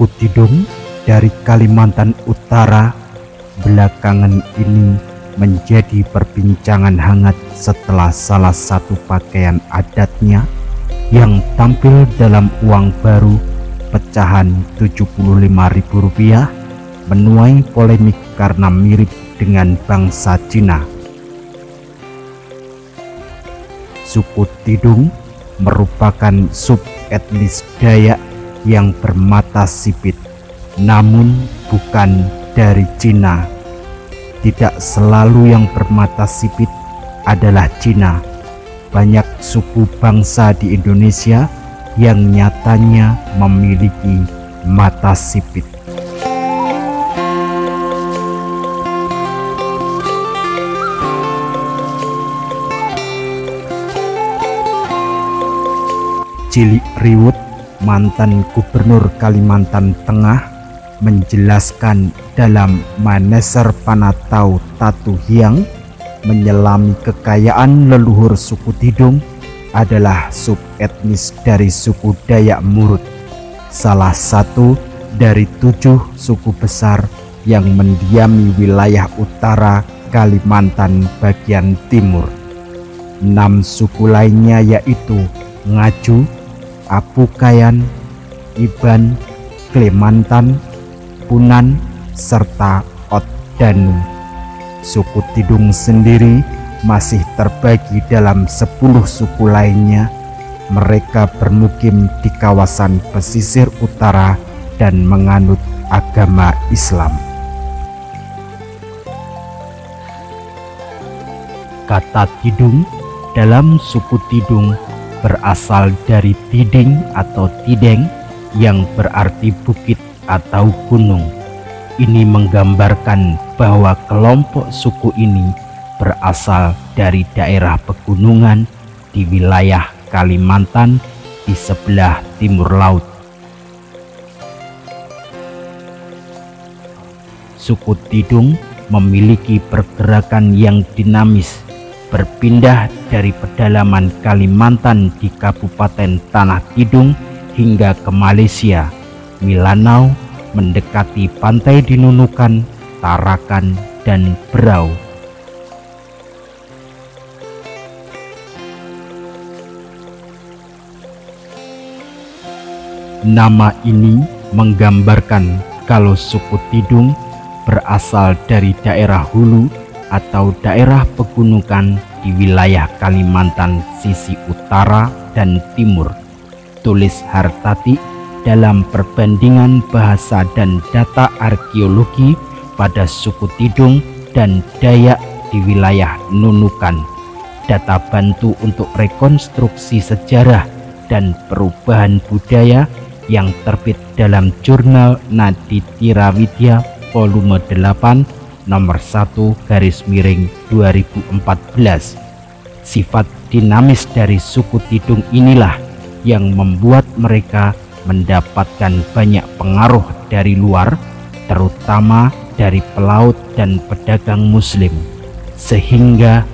Suku Tidung dari Kalimantan Utara belakangan ini menjadi perbincangan hangat setelah salah satu pakaian adatnya yang tampil dalam uang baru pecahan Rp75.000 menuai polemik karena mirip dengan bangsa Cina. Suku Tidung merupakan sub-etnis Dayak yang bermata sipit, namun bukan dari Cina. Tidak selalu yang bermata sipit adalah Cina. Banyak suku bangsa di Indonesia yang nyatanya memiliki mata sipit. Cilik Riwut, mantan Gubernur Kalimantan Tengah, menjelaskan dalam Maneser Panatau Tatu Hiang, menyelami kekayaan leluhur suku Tidung adalah subetnis dari suku Dayak Murut, salah satu dari 7 suku besar yang mendiami wilayah utara Kalimantan bagian timur. 6 suku lainnya yaitu Ngaju, Apukayan, Iban, Klemantan, Punan, serta Otdanu. Suku Tidung sendiri masih terbagi dalam 10 suku lainnya. Mereka bermukim di kawasan pesisir utara dan menganut agama Islam. Kata Tidung dalam suku Tidung berasal dari tiding atau tideng yang berarti bukit atau gunung. Ini menggambarkan bahwa kelompok suku ini berasal dari daerah pegunungan di wilayah Kalimantan di sebelah timur laut. Suku Tidung memiliki pergerakan yang dinamis, berpindah dari pedalaman Kalimantan di Kabupaten Tanah Tidung hingga ke Malaysia, Mindanao, mendekati pantai di Nunukan, Tarakan, dan Berau. Nama ini menggambarkan kalau suku Tidung berasal dari daerah hulu atau daerah pegunungan di wilayah Kalimantan sisi utara dan timur. Tulis Hartati dalam perbandingan bahasa dan data arkeologi pada suku Tidung dan Dayak di wilayah Nunukan. Data bantu untuk rekonstruksi sejarah dan perubahan budaya yang terbit dalam jurnal Naditira Widya volume 8 nomor 1/2014. Sifat dinamis dari suku Tidung inilah yang membuat mereka mendapatkan banyak pengaruh dari luar, terutama dari pelaut dan pedagang Muslim, sehingga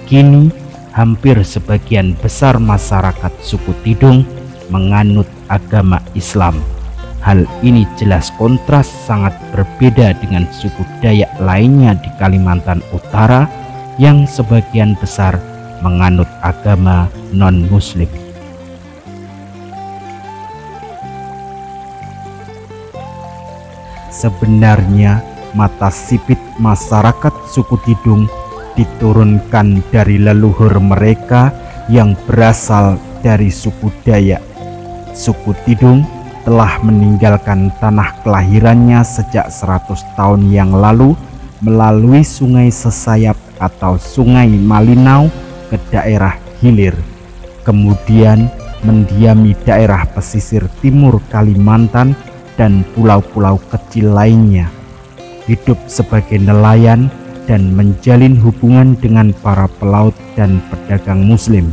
kini hampir sebagian besar masyarakat suku Tidung menganut agama Islam. Hal ini jelas kontras sangat berbeda dengan suku Dayak lainnya di Kalimantan Utara yang sebagian besar menganut agama non-Muslim. Sebenarnya mata sipit masyarakat suku Tidung diturunkan dari leluhur mereka yang berasal dari suku Dayak. Suku Tidung telah meninggalkan tanah kelahirannya sejak 100 tahun yang lalu melalui Sungai Sesayap atau Sungai Malinau ke daerah hilir, kemudian mendiami daerah pesisir timur Kalimantan dan pulau-pulau kecil lainnya, hidup sebagai nelayan dan menjalin hubungan dengan para pelaut dan pedagang Muslim.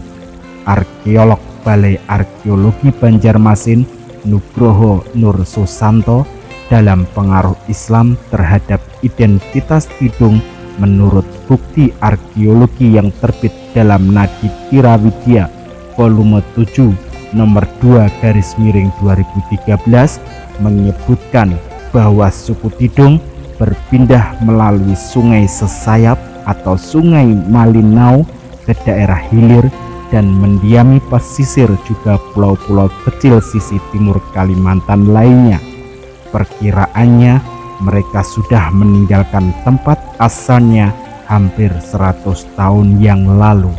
Arkeolog Balai Arkeologi Banjarmasin Nugroho Nur Susanto dalam pengaruh Islam terhadap identitas Tidung menurut bukti arkeologi yang terbit dalam Naditira Widya volume 7 nomor 2/2013 menyebutkan bahwa suku Tidung berpindah melalui Sungai Sesayap atau Sungai Malinau ke daerah hilir dan mendiami pesisir juga pulau-pulau kecil sisi timur Kalimantan lainnya. Perkiraannya mereka sudah meninggalkan tempat asalnya hampir 100 tahun yang lalu.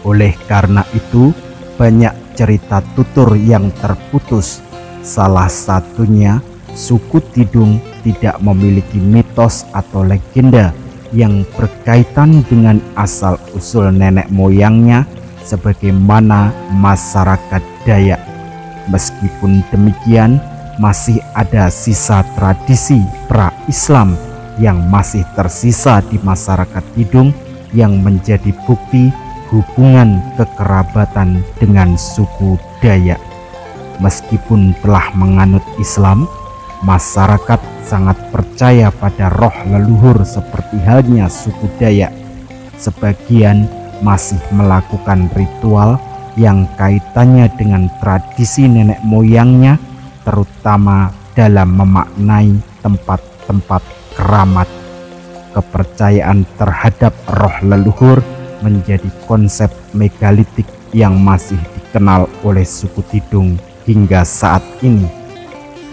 Oleh karena itu, banyak cerita tutur yang terputus. Salah satunya, suku Tidung tidak memiliki mitos atau legenda yang berkaitan dengan asal-usul nenek moyangnya sebagaimana masyarakat Dayak. Meskipun demikian, masih ada sisa tradisi pra-Islam yang masih tersisa di masyarakat Tidung yang menjadi bukti hubungan kekerabatan dengan suku Dayak. Meskipun telah menganut Islam, masyarakat sangat percaya pada roh leluhur seperti halnya suku Dayak. Sebagian masih melakukan ritual yang kaitannya dengan tradisi nenek moyangnya, terutama dalam memaknai tempat-tempat keramat. Kepercayaan terhadap roh leluhur menjadi konsep megalitik yang masih dikenal oleh suku Tidung hingga saat ini.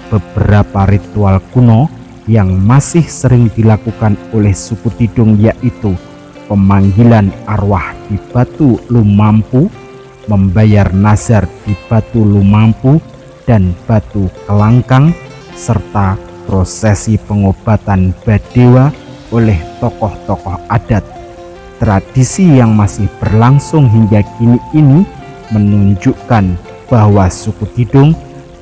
Beberapa ritual kuno yang masih sering dilakukan oleh suku Tidung yaitu pemanggilan arwah di Batu Lumampu, membayar nazar di Batu Lumampu dan Batu Kelangkang, serta prosesi pengobatan Badewa oleh tokoh-tokoh adat. Tradisi yang masih berlangsung hingga kini ini menunjukkan bahwa suku Tidung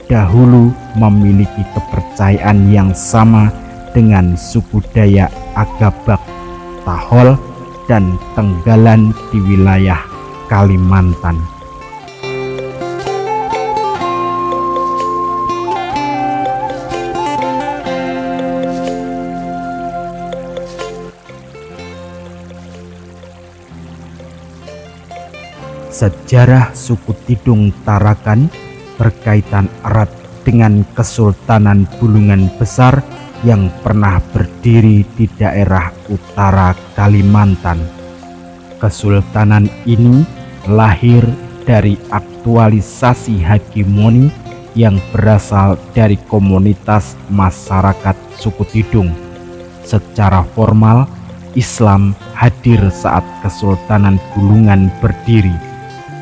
dahulu memiliki kepercayaan yang sama dengan suku Dayak Agabak, Tahol, dan Tenggalan di wilayah Kalimantan. Sejarah suku Tidung Tarakan berkaitan erat dengan Kesultanan Bulungan Besar yang pernah berdiri di daerah utara Kalimantan. Kesultanan ini lahir dari aktualisasi hegemoni yang berasal dari komunitas masyarakat suku Tidung. Secara formal, Islam hadir saat Kesultanan Bulungan berdiri.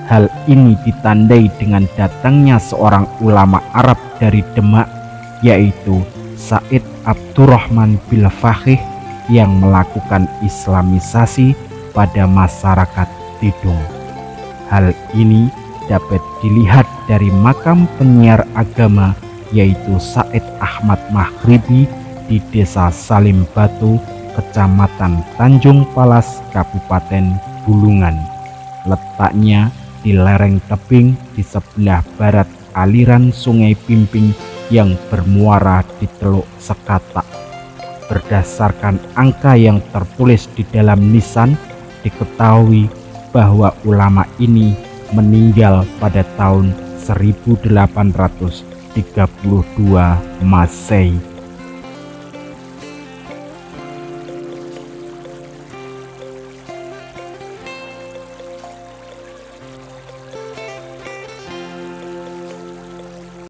Hal ini ditandai dengan datangnya seorang ulama Arab dari Demak, yaitu Said Abdurrahman bin Faqih, yang melakukan Islamisasi pada masyarakat Tidung. Hal ini dapat dilihat dari makam penyiar agama, yaitu Said Ahmad Maghribi di Desa Salim Batu, Kecamatan Tanjung Palas, Kabupaten Bulungan. Letaknya di lereng tebing di sebelah barat aliran Sungai Pimping yang bermuara di Teluk Sekatak. Berdasarkan angka yang tertulis di dalam nisan, diketahui bahwa ulama ini meninggal pada tahun 1832 Masehi.